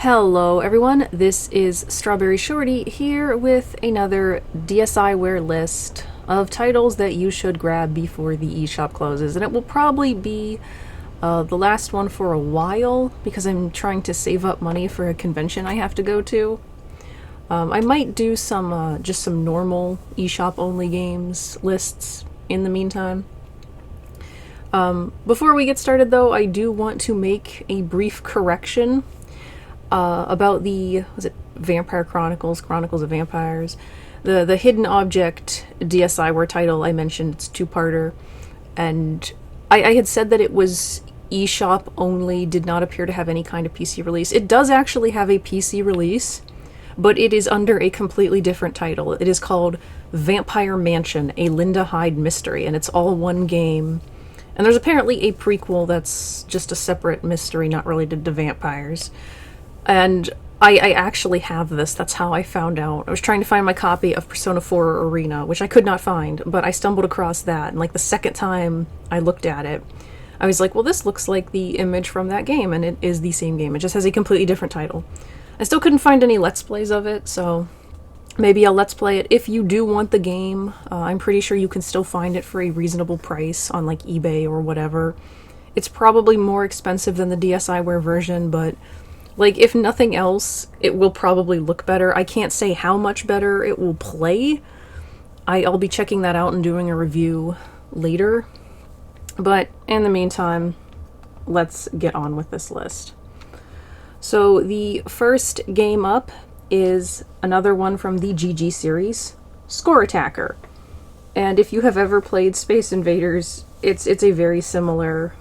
Hello everyone, this is StrawberryShorty here with another DSiWare list of titles that you should grab before the eShop closes. And it will probably be the last one for a while because I'm trying to save up money for a convention I have to go to. I might do some just some normal eShop-only games lists in the meantime. Before we get started though, I do want to make a brief correction about the, was it Vampire Chronicles, Chronicles of Vampires? The Hidden Object DSiWare title I mentioned, it's two-parter, and I had said that it was eShop only, did not appear to have any kind of PC release. It does actually have a PC release, but it is under a completely different title. It is called Vampire Mansion, a Linda Hyde mystery, and it's all one game. And there's apparently a prequel that's just a separate mystery not related to vampires. And I actually have this. That's how I found out. I was trying to find my copy of Persona 4 Arena, which I could not find, but I stumbled across that. And like the second time I looked at it, I was like, well, this looks like the image from that game, and it is the same game. It just has a completely different title. I still couldn't find any Let's Plays of it, so maybe I'll Let's Play it. If you do want the game, I'm pretty sure you can still find it for a reasonable price on like eBay or whatever. It's probably more expensive than the DSiWare version, but like, if nothing else, it will probably look better. I can't say how much better it will play. I'll be checking that out and doing a review later. But in the meantime, let's get on with this list. So the first game up is another one from the GG series, Score Attacker. And if you have ever played Space Invaders, it's a very similar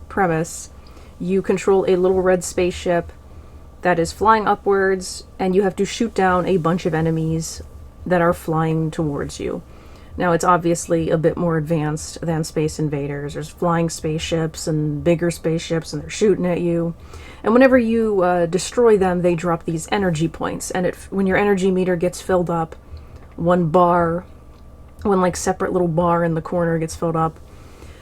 premise. You control a little red spaceship that is flying upwards, and you have to shoot down a bunch of enemies that are flying towards you. Now, it's obviously a bit more advanced than Space Invaders. There's flying spaceships and bigger spaceships, and they're shooting at you. And whenever you destroy them, they drop these energy points. And when your energy meter gets filled up, one like separate little bar in the corner gets filled up.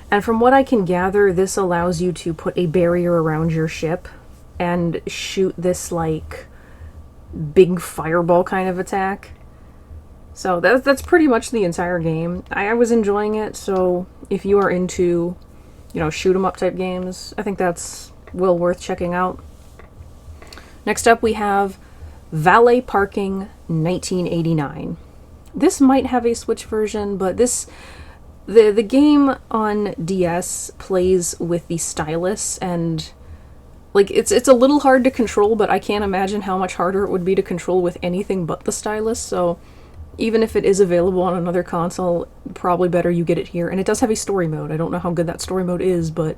And from what I can gather, this allows you to put a barrier around your ship and shoot this like big fireball kind of attack. So that's pretty much the entire game. I was enjoying it, so if you are into, shoot 'em up type games, I think that's well worth checking out. Next up we have Valet Parking 1989. This might have a Switch version, but the game on DS plays with the stylus, and like, it's a little hard to control, but I can't imagine how much harder it would be to control with anything but the stylus, so even if it is available on another console, probably better you get it here. And it does have a story mode. I don't know how good that story mode is, but...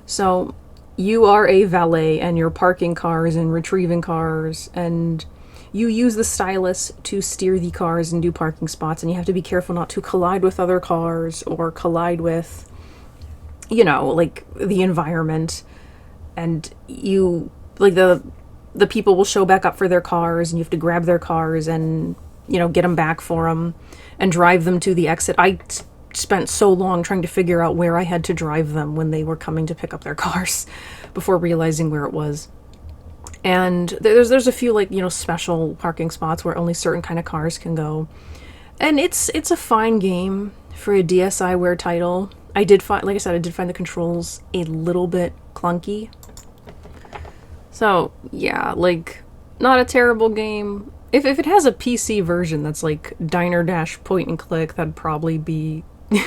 So, you are a valet, and you're parking cars and retrieving cars, and you use the stylus to steer the cars and do parking spots, and you have to be careful not to collide with other cars, or collide with, like, the environment. And you, like, the people will show back up for their cars, and you have to grab their cars and, get them back for them and drive them to the exit. I spent so long trying to figure out where I had to drive them when they were coming to pick up their cars before realizing where it was. And there's a few, like, special parking spots where only certain kind of cars can go. And it's a fine game for a DSiWare title. I did find the controls a little bit clunky. So, yeah, like, not a terrible game. If it has a PC version that's like Diner Dash point and click, that'd probably be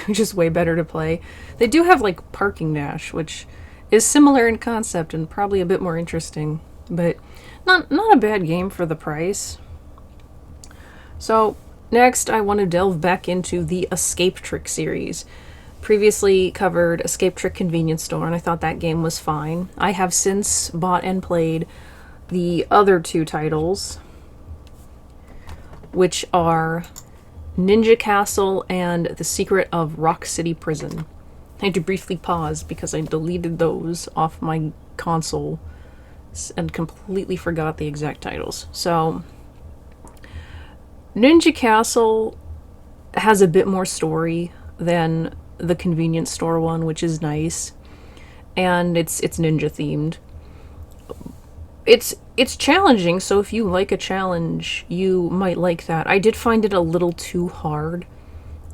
just way better to play. They do have like Parking Dash, which is similar in concept and probably a bit more interesting, but not a bad game for the price. So, next I want to delve back into the Escape Trick series. Previously covered Escape Trick Convenience Store, and I thought that game was fine. I have since bought and played the other two titles, which are Ninja Castle and The Secret of Rock City Prison. I had to briefly pause because I deleted those off my console and completely forgot the exact titles. So, Ninja Castle has a bit more story than the convenience store one, which is nice, and it's ninja themed. it's challenging, so if you like a challenge, you might like that. I did find it a little too hard.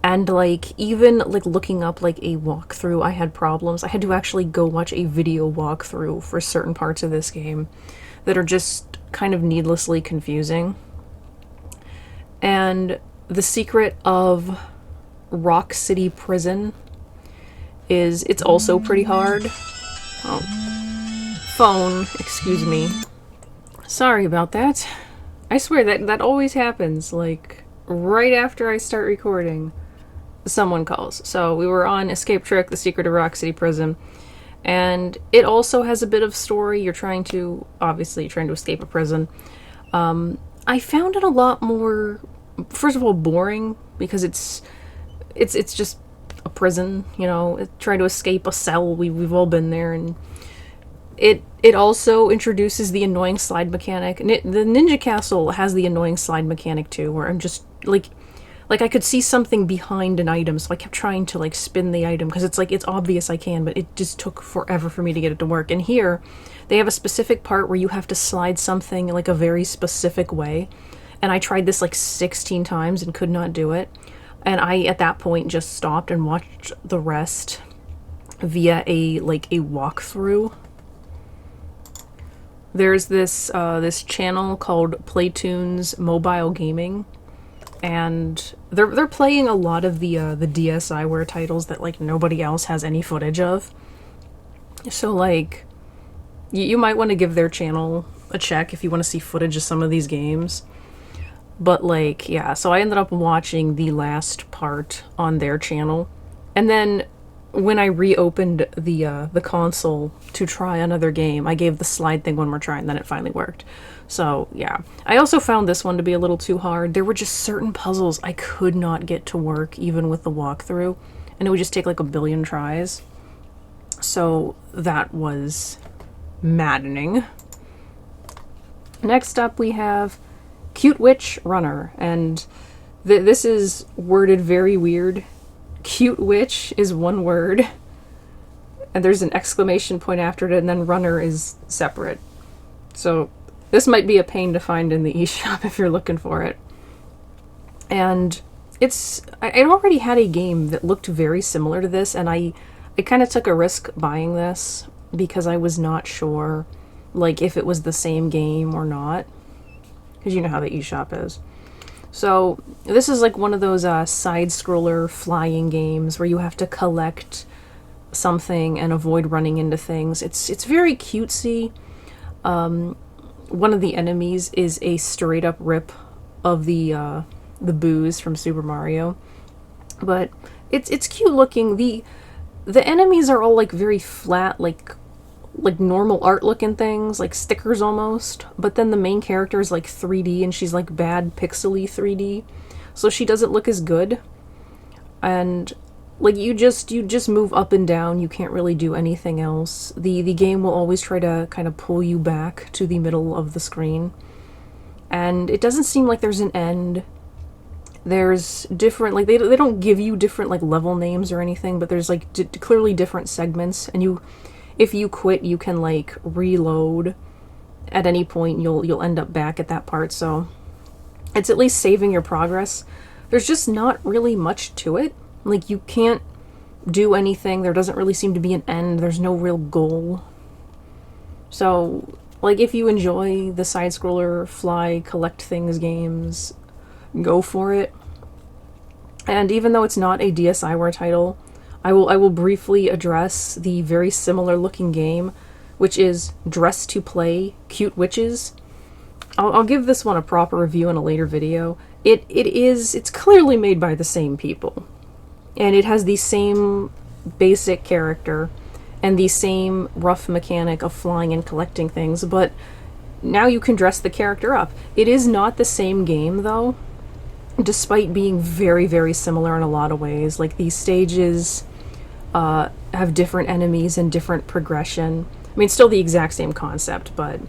And like even like looking up like a walkthrough, I had problems. I had to actually go watch a video walkthrough for certain parts of this game that are just kind of needlessly confusing. And the secret of Rock City Prison is it's also pretty hard. Oh, phone, excuse me. Sorry about that. I swear that always happens, like right after I start recording, someone calls. So we were on Escape Trick, The Secret of Rock City Prison, and it also has a bit of story. You're trying to escape a prison. I found it a lot more, first of all, boring, because it's just a prison, you know, trying to escape a cell. We've all been there, and it also introduces the annoying slide mechanic. And the Ninja Castle has the annoying slide mechanic too, where I'm just like I could see something behind an item, so I kept trying to like spin the item, because it's like it's obvious I can, but it just took forever for me to get it to work. And here they have a specific part where you have to slide something like a very specific way, and I tried this like 16 times and could not do it. And I at that point just stopped and watched the rest via a walkthrough. There's this channel called Playtoons Mobile Gaming, and they're playing a lot of the DSiWare titles that like nobody else has any footage of. So like you might want to give their channel a check if you want to see footage of some of these games. But like, yeah, so I ended up watching the last part on their channel, and then when I reopened the console to try another game, I gave the slide thing one more try, and then it finally worked. So yeah, I also found this one to be a little too hard. There were just certain puzzles I could not get to work even with the walkthrough, and it would just take like a billion tries. So that was maddening. Next up we have Cute Witch Runner, and this is worded very weird. Cute Witch is one word, and there's an exclamation point after it, and then runner is separate. So this might be a pain to find in the eShop if you're looking for it. And I already had a game that looked very similar to this, and I kind of took a risk buying this because I was not sure like if it was the same game or not, because you know how the eShop is. So this is like one of those side-scroller flying games where you have to collect something and avoid running into things. It's very cutesy. One of the enemies is a straight-up rip of the Boos from Super Mario, but it's cute looking. The enemies are all like very flat, like normal art looking things, like stickers almost, but then the main character is like 3D, and she's like bad pixely 3D, so she doesn't look as good. And like you just move up and down, you can't really do anything else. The game will always try to kind of pull you back to the middle of the screen, and it doesn't seem like there's an end. There's different, like they don't give you different like level names or anything, but there's like clearly different segments, and if you quit, you can like reload at any point. You'll end up back at that part, so it's at least saving your progress. There's just not really much to it. Like you can't do anything. There doesn't really seem to be an end. There's no real goal. So like if you enjoy the side-scroller fly collect things games, go for it. And even though it's not a DSiWare title, I will briefly address the very similar looking game, which is Dress to Play Cute Witches. I'll give this one a proper review in a later video. It's clearly made by the same people, and it has the same basic character and the same rough mechanic of flying and collecting things, but now you can dress the character up. It is not the same game though, despite being very, very similar in a lot of ways. Like these stages have different enemies and different progression. I mean, still the exact same concept, but...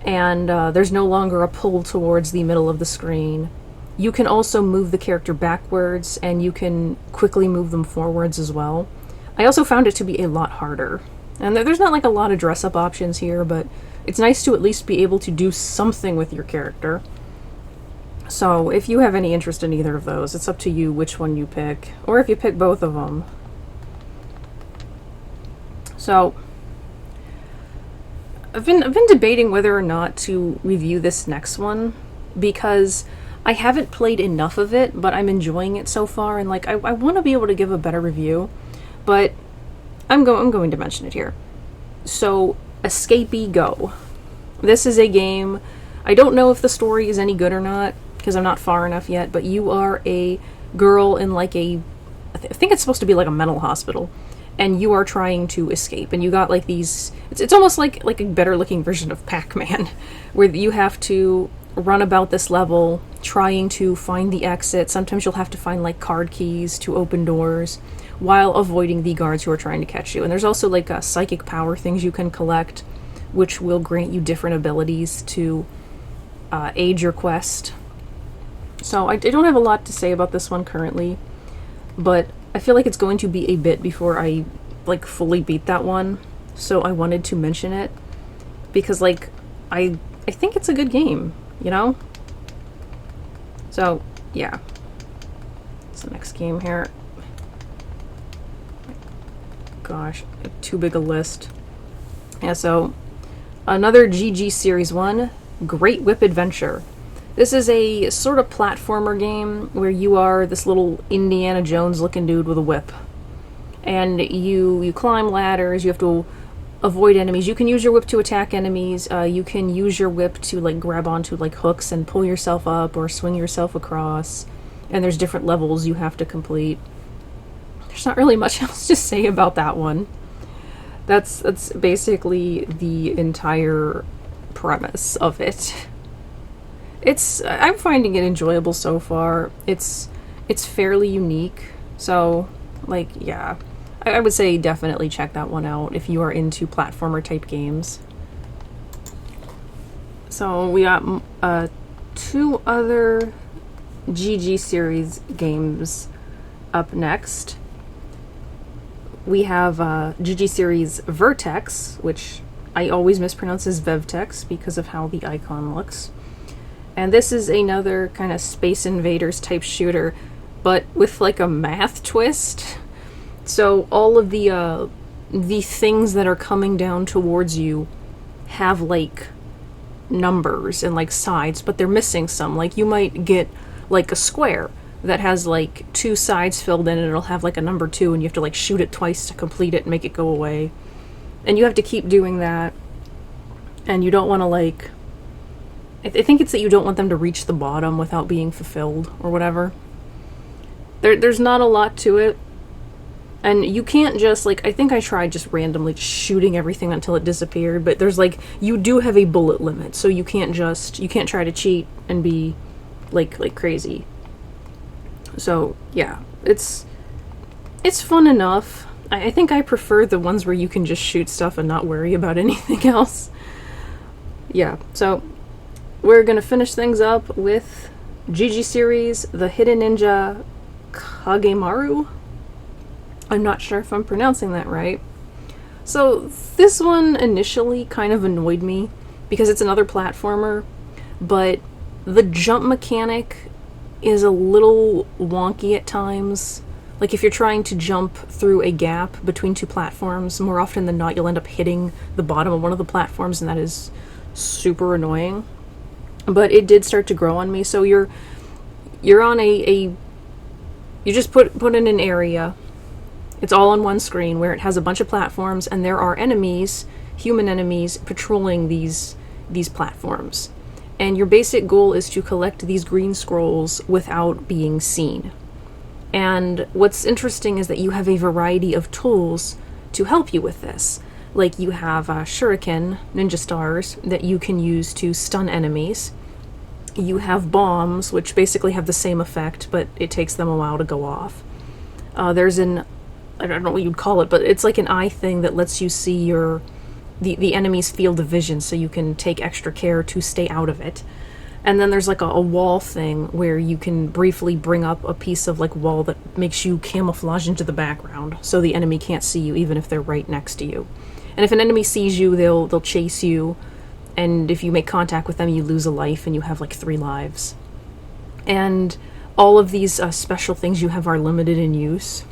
And there's no longer a pull towards the middle of the screen. You can also move the character backwards, and you can quickly move them forwards as well. I also found it to be a lot harder. And there's not like a lot of dress-up options here, but it's nice to at least be able to do something with your character. So if you have any interest in either of those, it's up to you which one you pick, or if you pick both of them. So I've been debating whether or not to review this next one, because I haven't played enough of it, but I'm enjoying it so far, and like I want to be able to give a better review, but I'm going to mention it here. So, Escapee Go. This is a game, I don't know if the story is any good or not, because I'm not far enough yet, but you are a girl in like I think it's supposed to be like a mental hospital, and you are trying to escape, and you got like these, it's almost like a better looking version of Pac-Man, where you have to run about this level trying to find the exit. Sometimes you'll have to find like card keys to open doors while avoiding the guards who are trying to catch you. And there's also like psychic power things you can collect, which will grant you different abilities to aid your quest. So I don't have a lot to say about this one currently, but I feel like it's going to be a bit before I like fully beat that one. So I wanted to mention it because like I think it's a good game, you know? So yeah. What's the next game here? Gosh, too big a list. Yeah, so another GG Series 1, Great Whip Adventure. This is a sort of platformer game where you are this little Indiana Jones looking dude with a whip. And you climb ladders, you have to avoid enemies. You can use your whip to attack enemies, you can use your whip to like grab onto like hooks and pull yourself up or swing yourself across. And there's different levels you have to complete. There's not really much else to say about that one. That's basically the entire premise of it. I'm finding it enjoyable so far. It's fairly unique. So, like, yeah. I would say definitely check that one out if you are into platformer type games. So we got 2 other GG series games up next. We have GG series Vertex, which I always mispronounce as Vevtex because of how the icon looks. And this is another kind of Space Invaders type shooter, but with like a math twist. So all of the things that are coming down towards you have like numbers and like sides, but they're missing some. Like you might get like a square that has like 2 sides filled in and it'll have like a number 2 and you have to like shoot it twice to complete it and make it go away. And you have to keep doing that. And you don't want to like... I think it's that you don't want them to reach the bottom without being fulfilled or whatever. There's not a lot to it. And you can't just, like, I think I tried just randomly just shooting everything until it disappeared, but there's, like, you do have a bullet limit, so you can't try to cheat and be, like crazy. So, yeah, it's fun enough. I think I prefer the ones where you can just shoot stuff and not worry about anything else. Yeah, so we're gonna finish things up with GG Series, The Hidden Ninja Kagemaru. I'm not sure if I'm pronouncing that right. So this one initially kind of annoyed me because it's another platformer, but the jump mechanic is a little wonky at times. Like if you're trying to jump through a gap between 2 platforms, more often than not you'll end up hitting the bottom of one of the platforms, and that is super annoying. But it did start to grow on me. So you're on you just put in an area. It's all on one screen where it has a bunch of platforms, and there are enemies, human enemies, patrolling these platforms. And your basic goal is to collect these green scrolls without being seen. And what's interesting is that you have a variety of tools to help you with this. Like you have shuriken, ninja stars, that you can use to stun enemies. You have bombs, which basically have the same effect, but it takes them a while to go off. There's I don't know what you'd call it, but it's like an eye thing that lets you see the enemy's field of vision, so you can take extra care to stay out of it. And then there's like a wall thing where you can briefly bring up a piece of like wall that makes you camouflage into the background, so the enemy can't see you even if they're right next to you. And if an enemy sees you, they'll chase you and if you make contact with them, you lose a life, and you have like 3 lives. And all of these special things you have are limited in use.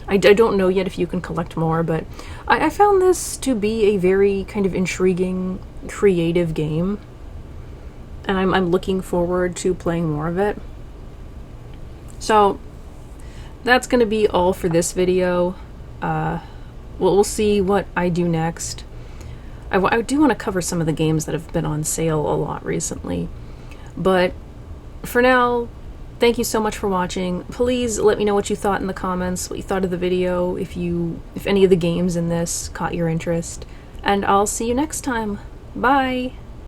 I don't know yet if you can collect more, but I found this to be a very kind of intriguing, creative game, and I'm looking forward to playing more of it. So that's going to be all for this video. We'll see what I do next. I do want to cover some of the games that have been on sale a lot recently, but for now, thank you so much for watching. Please let me know what you thought in the comments, what you thought of the video, if any of the games in this caught your interest, and I'll see you next time. Bye!